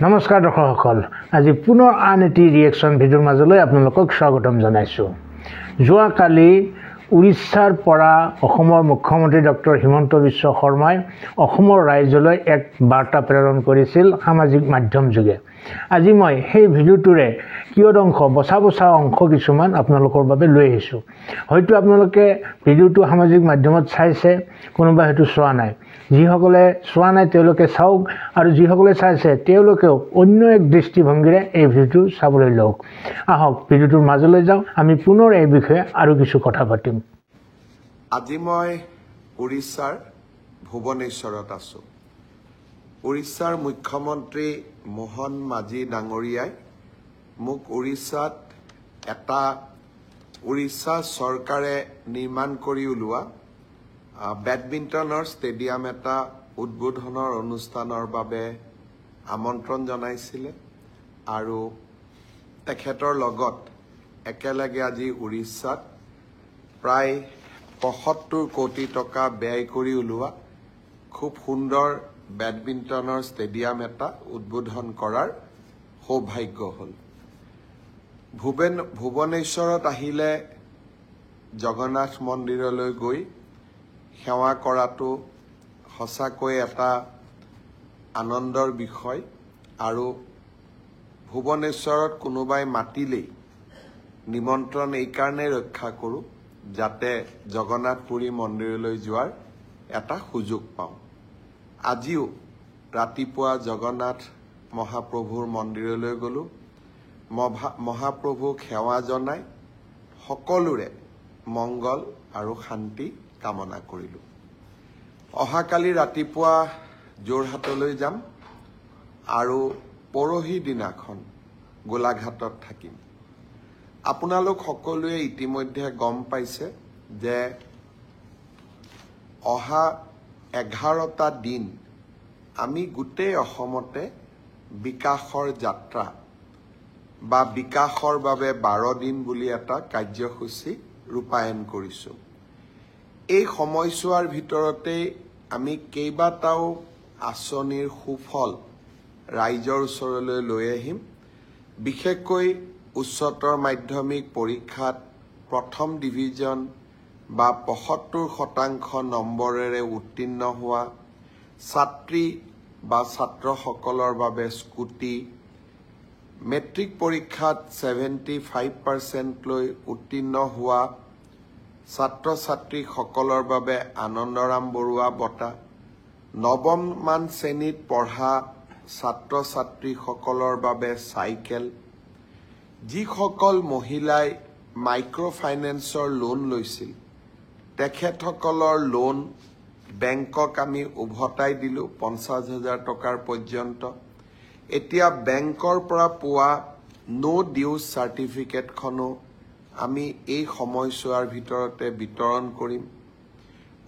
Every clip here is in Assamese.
নমস্কাৰ দৰ্শকসকল আজি পুনৰ আন এটি ৰিয়েকশ্যন ভিডিঅ'ৰ মাজলৈ আপোনালোকক স্বাগতম জনাইছোঁ যোৱাকালি উৰিষ্যাৰ পৰা অসমৰ মুখ্যমন্ত্ৰী ডক্টৰ হিমন্ত বিশ্ব শৰ্মাই অসমৰ ৰাইজলৈ এক বাৰ্তা প্ৰেৰণ কৰিছিল সামাজিক মাধ্যম যোগে আজি মই সেই ভিডিঅ'টোৰে কিয়দংশ বছা অংশ কিছুমান আপোনালোকৰ বাবে লৈ আহিছোঁ হয়তো আপোনালোকে ভিডিঅ'টো সামাজিক মাধ্যমত চাইছে কোনোবা হেতু চোৱা নাই যিসকলে চোৱা নাই তেওঁলোকে চাওক আৰু যিসকলে চাইছে তেওঁলোকেও অন্য এক দৃষ্টিভংগীৰে এই ভিডিঅ'টো চাবলৈ লওক আহক ভিডিঅ'টোৰ মাজলৈ যাওঁ আমি পুনৰ এই বিষয়ে আৰু কিছু কথা পাতিম আজি মই উৰিষ্যাৰ ভুৱনেশ্বৰত আছোঁ উৰিষ্যাৰ মুখ্যমন্ত্ৰী মোহন মাঝি ডাঙৰীয়াই মোক উৰিষ্যাত এটা উৰিষ্যা চৰকাৰে নিৰ্মাণ কৰি উলিওৱা বেডমিণ্টনৰ ষ্টেডিয়াম এটা উদ্বোধনৰ অনুষ্ঠানৰ বাবে আমন্ত্ৰণ জনাইছিলে আৰু তেখেতৰ লগত একেলগে আজি উৰিষ্যাত প্ৰায় ৭৫ কোটি টকা ব্যয় কৰি উলিওৱা খুব সুন্দৰ বেডমিণ্টনৰ ষ্টেডিয়াম এটা উদ্বোধন কৰাৰ সৌভাগ্য হ'ল ভুৱনেশ্বৰত আহিলে জগন্নাথ মন্দিৰলৈ গৈ সেৱা কৰাটো সঁচাকৈ এটা আনন্দৰ বিষয় আৰু ভুৱনেশ্বৰত কোনোবাই মাতিলেই নিমন্ত্ৰণ এই কাৰণে ৰক্ষা কৰোঁ যাতে জগন্নাথ পুৰী মন্দিৰলৈ যোৱাৰ এটা সুযোগ পাওঁ আজিও ৰাতিপুৱা জগন্নাথ মহাপ্ৰভুৰ মন্দিৰলৈ গ'লো মহাপ্ৰভুক সেৱা জনাই সকলোৰে মংগল আৰু শান্তি কামনা কৰিলোঁ অহাকালি ৰাতিপুৱা যোৰহাটলৈ যাম আৰু পৰহি দিনাখন গোলাঘাটত থাকিম আপোনালোক সকলোৱে ইতিমধ্যে গম পাইছে যে অহা 11টা দিন আমি গোটেই অসমতে বিকাশৰ যাত্ৰা বা বিকাশৰ বাবে 12 দিন বুলি এটা কাৰ্যসূচী ৰূপায়ণ কৰিছোঁ এই সময়ছোৱাৰ ভিতৰতে আমি কেইবাটাও আঁচনিৰ সুফল ৰাইজৰ ওচৰলৈ লৈ আহিম বিশেষকৈ উচ্চতৰ মাধ্যমিক পৰীক্ষাত প্ৰথম ডিভিজন বা ৭৫% নম্বৰেৰে উত্তীৰ্ণ হোৱা ছাত্ৰী বা ছাত্ৰসকলৰ বাবে স্কুটি মেট্ৰিক পৰীক্ষাত 75% লৈ উত্তীৰ্ণ হোৱা ছাত্ৰ ছাত্ৰীসকলৰ বাবে আনন্দৰাম বৰুৱা বঁটা নৱমমান শ্ৰেণীত পঢ়া ছাত্ৰ ছাত্ৰীসকলৰ বাবে চাইকেল যিসকল মহিলাই মাইক্ৰ' ফাইনেন্সৰ লোন লৈছিল তেখেতসকলৰ লোন বেংকক আমি উভতাই দিলোঁ ৫০,০০০ টকাৰ পৰ্যন্ত এতিয়া বেংকৰ পৰা পোৱা নো ডিউজ চাৰ্টিফিকেটখনো আমি এই সময়ছোৱাৰ ভিতৰতে বিতৰণ কৰিম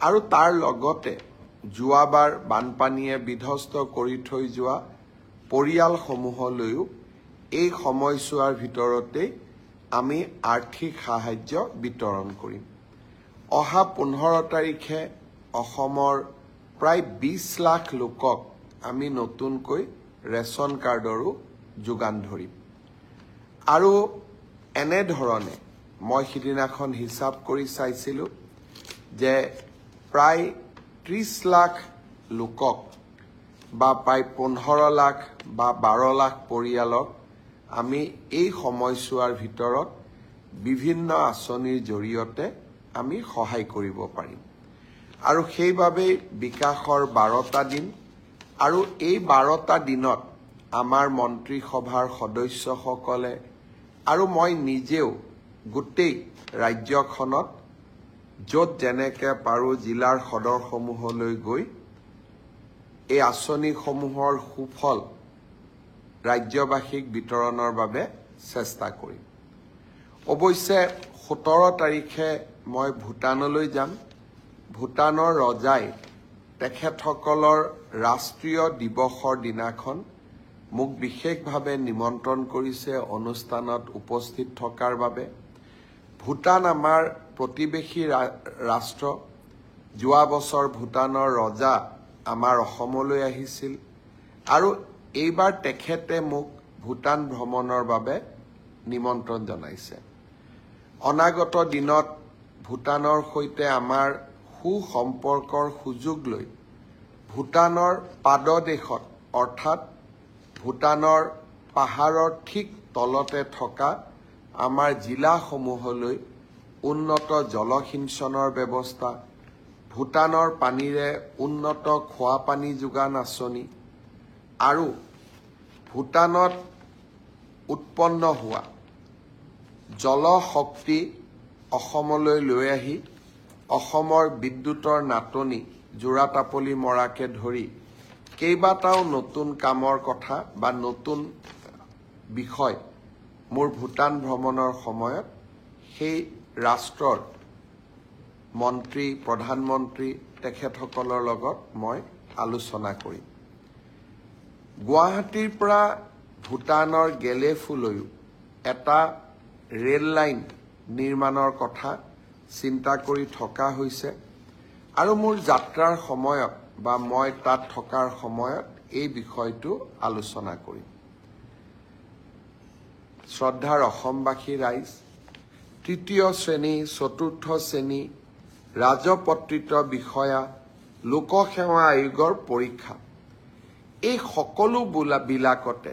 আৰু তাৰ লগতে যোৱাবাৰ বানপানীয়ে বিধ্বস্ত কৰি থৈ যোৱা পৰিয়ালসমূহলৈও এই সময়ছোৱাৰ ভিতৰতে আমি আৰ্থিক সাহায্য বিতৰণ কৰিম অহা 15 তাৰিখে অসমৰ প্ৰায় 20 লাখ লোকক আমি নতুনকৈ ৰেচন কাৰ্ডৰো যোগান ধৰিম আৰু এনেধৰণে মই সিদিনাখন হিচাপ কৰি চাইছিলোঁ যে প্ৰায় 30 লাখ লোকক বা প্ৰায় 15 লাখ বা 12 লাখ পৰিয়ালক আমি এই সময়ছোৱাৰ ভিতৰত বিভিন্ন আঁচনিৰ জৰিয়তে আমি সহায় কৰিব পাৰিম আৰু সেইবাবে বিকাশৰ 12টা দিন আৰু এই 12টা দিনত আমাৰ মন্ত্ৰীসভাৰ সদস্যসকলে আৰু মই নিজেও গোটেই ৰাজ্যখনত য'ত যেনেকৈ পাৰোঁ জিলাৰ সদৰসমূহলৈ গৈ এই আঁচনিসমূহৰ সুফল ৰাজ্যবাসীক বিতৰণৰ বাবে চেষ্টা কৰিম অৱশ্যে 17 তাৰিখে মই ভূটানলৈ যাম ভূটানৰ ৰজাই তেখেতসকলৰ ৰাষ্ট্ৰীয় দিৱসৰ দিনাখন মোক বিশেষভাৱে নিমন্ত্ৰণ কৰিছে অনুষ্ঠানত উপস্থিত থকাৰ বাবে ভূটান আমাৰ প্ৰতিবেশী ৰাষ্ট্ৰ যোৱা বছৰ ভূটানৰ ৰজা আমাৰ অসমলৈ আহিছিল আৰু এইবাৰ তেখেতে মোক ভূটান ভ্ৰমণৰ বাবে নিমন্ত্ৰণ জনাইছে। অনাগত দিনত ভূটানৰ সৈতে আমাৰ সুসম্পৰ্কৰ সুযোগ লৈ ভূটানৰ পাদদেশত অৰ্থাৎ ভূটানৰ পাহাৰৰ ঠিক তলতে থকা আমাৰ জিলাসমূহলৈ উন্নত জলসিঞ্চনৰ ব্যৱস্থা, ভূটানৰ পানীৰে উন্নত খোৱা পানী যোগান আঁচনি আৰু ভূটানত উৎপন্ন হোৱা জলশক্তি অসমলৈ লৈ আহি অসমৰ বিদ্যুতৰ নাটনি জোৰাতাপলি মৰাকে ধৰি কেইবাটাও নতুন কামৰ কথা বা নতুন বিষয় মোৰ ভূটান ভ্ৰমণৰ সময়ত সেই ৰাষ্ট্ৰৰ মন্ত্ৰী প্ৰধানমন্ত্ৰী তেখেতসকলৰ লগত মই আলোচনা কৰিম। গুৱাহাটীৰ পৰা ভূটানৰ গেলেফুলৈও এটা ৰেল লাইন নিৰ্মাণৰ কথা চিন্তা কৰি থকা হৈছে আৰু মোৰ যাত্ৰাৰ সময়ত বা মই তাত থকাৰ সময়ত এই বিষয়টো আলোচনা কৰিম। শ্ৰদ্ধাৰ অসমবাসী ৰাইজ, তৃতীয় শ্ৰেণী চতুৰ্থ শ্ৰেণী ৰাজপত্ৰিত বিষয়া লোকসেৱা আয়োগৰ পৰীক্ষা এই সকলো বিলাকতে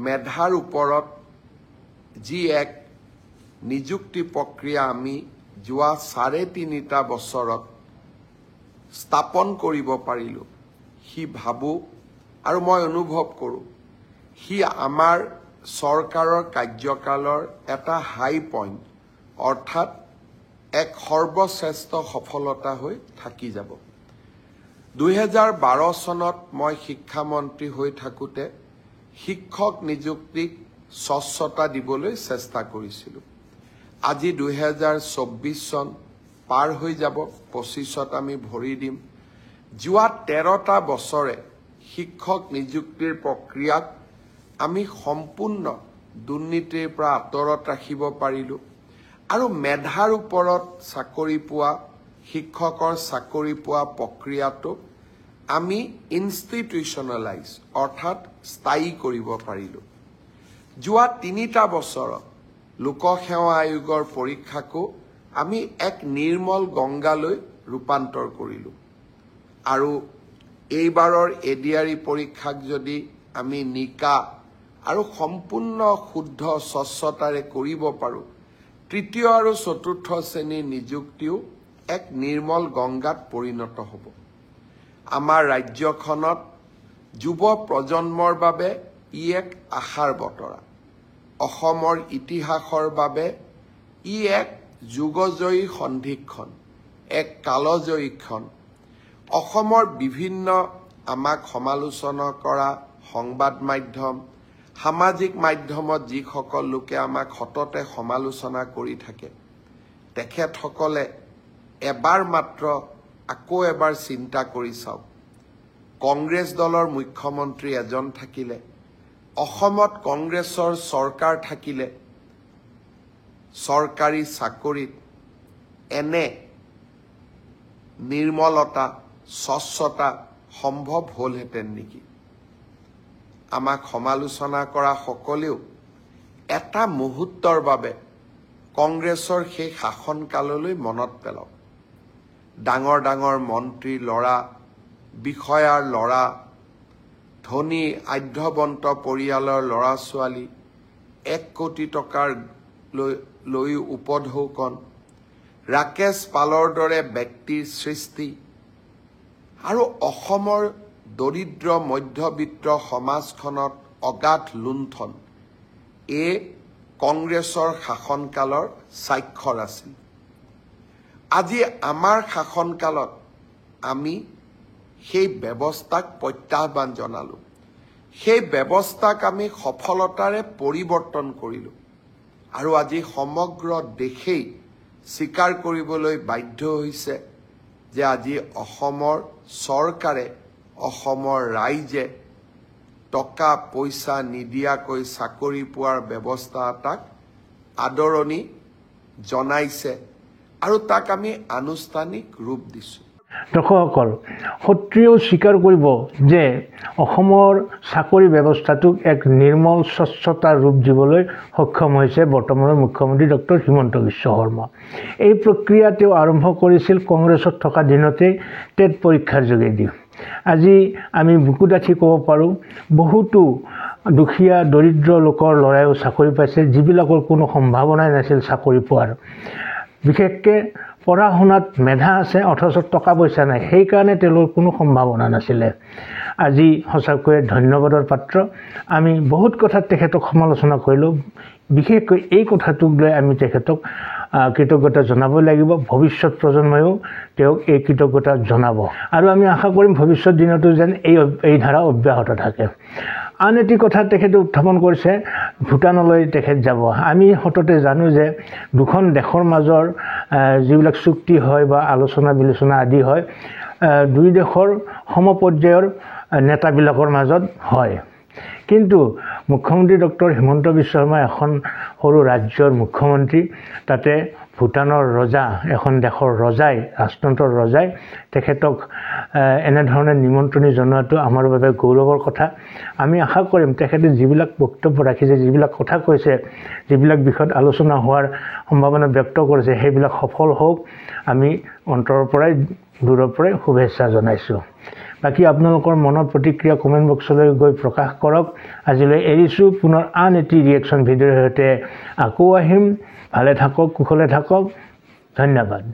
মেধাৰ ওপৰত যি এক নিযুক্তি প্ৰক্ৰিয়া আমি যোৱা ৩.৫ বছৰত স্থাপন কৰিব পাৰিলোঁ, সি ভাবোঁ আৰু মই অনুভৱ কৰোঁ সি আমাৰ চৰকাৰৰ কাৰ্যকালৰ এটা হাই পইণ্ট অৰ্থাৎ এক সৰ্বশ্ৰেষ্ঠ সফলতা হৈ থাকি যাব। ২০১২ চনত মই শিক্ষামন্ত্ৰী হৈ থাকোঁতে শিক্ষক নিযুক্তিক স্বচ্ছতা দিবলৈ চেষ্টা কৰিছিলোঁ। আজি ২০২৪ চন পাৰ হৈ যাব, ২৫ত আমি ভৰি দিম। যোৱা ১৩টা বছৰে শিক্ষক নিযুক্তিৰ প্ৰক্ৰিয়াক আমি সম্পূৰ্ণ দুৰ্নীতিৰ পৰা আঁতৰত ৰাখিব পাৰিলোঁ আৰু মেধাৰ ওপৰত চাকৰি পোৱা শিক্ষকৰ চাকৰি পোৱা প্ৰক্ৰিয়াটোক আমি ইনষ্টিটিউচনেলাইজ অৰ্থাৎ স্থায়ী কৰিব পাৰিলোঁ। যোৱা ৩টা বছৰত লোকসেৱা আয়োগৰ পৰীক্ষাকো আমি এক নিৰ্মল গংগালৈ ৰূপান্তৰ কৰিলোঁ আৰু এইবাৰৰ এডিআৰই পৰীক্ষাক যদি আমি নিকা আৰু সম্পূৰ্ণ শুদ্ধ স্বচ্ছতাৰে কৰিব পাৰোঁ, তৃতীয় আৰু চতুৰ্থ শ্ৰেণীৰ নিযুক্তিও এক নিৰ্মল গংগাত পৰিণত হ'ব। আমাৰ ৰাজ্যখনত যুৱ প্ৰজন্মৰ বাবে ই এক আশাৰ বতৰা। অসমৰ ইতিহাসৰ বাবে ই এক যুগজয়ী সন্ধিক্ষণ, এক কালজয়ী ক্ষণ। অসমৰ বিভিন্ন আমাক সমালোচনা কৰা সংবাদ মাধ্যম, সামাজিক মাধ্যমত যিসকল লোকে আমাক সততে সমালোচনা কৰি থাকে, তেখেতসকলে এবাৰ মাত্ৰ আকৌ এবাৰ চিন্তা কৰি চাওক। কংগ্ৰেছ দলৰ মুখ্যমন্ত্ৰী এজন থাকিলে, অসমত কংগ্ৰেছৰ চৰকাৰ থাকিলে, চৰকাৰী চাকৰিত এনে নিৰ্মলতা স্বচ্ছতা সম্ভৱ হ'লহেঁতেন নেকি? আমাক সমালোচনা কৰা সকলেও এটা মুহূৰ্তৰ বাবে কংগ্ৰেছৰ সেই শাসনকাললৈ মনত পেলাওক। ডাঙৰ ডাঙৰ মন্ত্ৰীৰ ল'ৰা, বিষয়াৰ ল'ৰা, ধনী আঢ্যবন্ত পৰিয়ালৰ ল'ৰা ছোৱালী, ১ কোটি টকাৰ লৈ উপঢৌকন, ৰাকেশ পালৰ দৰে ব্যক্তিৰ সৃষ্টি আৰু অসমৰ দৰিদ্ৰ মধ্যবিত্ত সমাজখনত অগাধ লুণ্ঠন এই কংগ্ৰেছৰ শাসনকালৰ স্বাক্ষৰ আছিল। আজি আমাৰ শাসনকালত আমি সেই ব্যৱস্থাক প্ৰত্যাহ্বান জনালোঁ, সেই ব্যৱস্থাক আমি সফলতাৰে পৰিৱৰ্তন কৰিলোঁ আৰু আজি সমগ্ৰ দেশেই স্বীকাৰ কৰিবলৈ বাধ্য হৈছে যে আজি অসমৰ চৰকাৰে, অসমৰ ৰাইজে টকা পইচা নিদিয়াকৈ চাকৰি পোৱাৰ ব্যৱস্থা এটাক আদৰণি জনাইছে আৰু তাক আমি আনুষ্ঠানিক ৰূপ দিছোঁ। দৰ্শকসকল, সত্ৰীয়েও স্বীকাৰ কৰিব যে অসমৰ চাকৰি ব্যৱস্থাটোক এক নিৰ্মল স্বচ্ছতাৰ ৰূপ দিবলৈ সক্ষম হৈছে বৰ্তমানৰ মুখ্যমন্ত্ৰী ডক্টৰ হিমন্ত বিশ্ব শৰ্মা। এই প্ৰক্ৰিয়া তেওঁ আৰম্ভ কৰিছিল কংগ্ৰেছত থকা দিনতেই টেট পৰীক্ষাৰ যোগেদি। আজি আমি বুকু ডাঠি ক'ব পাৰোঁ, বহুতো দুখীয়া দৰিদ্ৰ লোকৰ ল'ৰাইও চাকৰি পাইছে, যিবিলাকৰ কোনো সম্ভাৱনাই নাছিল চাকৰি পোৱাৰ। বিশেষকৈ পঢ়া শুনাত মেধা আছে অথচ টকা পইচা নাই, সেইকাৰণে তেওঁলোকৰ কোনো সম্ভাৱনা নাছিলে। আজি সঁচাকৈয়ে ধন্যবাদৰ পাত্ৰ। আমি বহুত কথাত তেখেতক সমালোচনা কৰিলোঁ, বিশেষকৈ এই কথাটোক লৈ আমি তেখেতক কৃতজ্ঞতা জনাব লাগিব। ভৱিষ্যত প্ৰজন্মইও তেওঁক এই কৃতজ্ঞতা জনাব আৰু আমি আশা কৰিম ভৱিষ্যত দিনতো যেন এই ধাৰা অব্যাহত থাকে। আন এটি কথা তেখেতে উত্থাপন কৰিছে, ভূটানলৈ তেখেত যাব। আমি সততে জানো যে দুখন দেশৰ মাজৰ যিবিলাক চুক্তি হয় বা আলোচনা বিলোচনা আদি হয়, দুই দেশৰ সমপৰ্যায়ৰ নেতাবিলাকৰ মাজত হয়। কিন্তু মুখ্যমন্ত্ৰী ডক্টৰ হিমন্ত বিশ্ব শৰ্মা এখন সৰু ৰাজ্যৰ মুখ্যমন্ত্ৰী, তাতে ভূটানৰ ৰজা, এখন দেশৰ ৰজাই, ৰাজতন্ত্ৰৰ ৰজাই তেখেতক এনেধৰণে নিমন্ত্ৰণী জনোৱাটো আমাৰ বাবে গৌৰৱৰ কথা। আমি আশা কৰিম তেখেতে যিবিলাক বক্তব্য ৰাখিছে, যিবিলাক কথা কৈছে, যিবিলাক বিষয়ত আলোচনা হোৱাৰ সম্ভাৱনা ব্যক্ত কৰিছে, সেইবিলাক সফল হওক। আমি অন্তৰৰ পৰাই দূৰৰ পৰাই শুভেচ্ছা জনাইছোঁ। বাকী আপোনালোকৰ মনৰ প্ৰতিক্ৰিয়া কমেণ্ট বক্সলৈ গৈ প্ৰকাশ কৰক। আজিলৈ এৰিছোঁ, পুনৰ আন এটি ৰিয়েকশ্যন ভিডিঅ'ৰ সৈতে আকৌ আহিম। ভালে থাকক, কুশলে থাকক। ধন্যবাদ।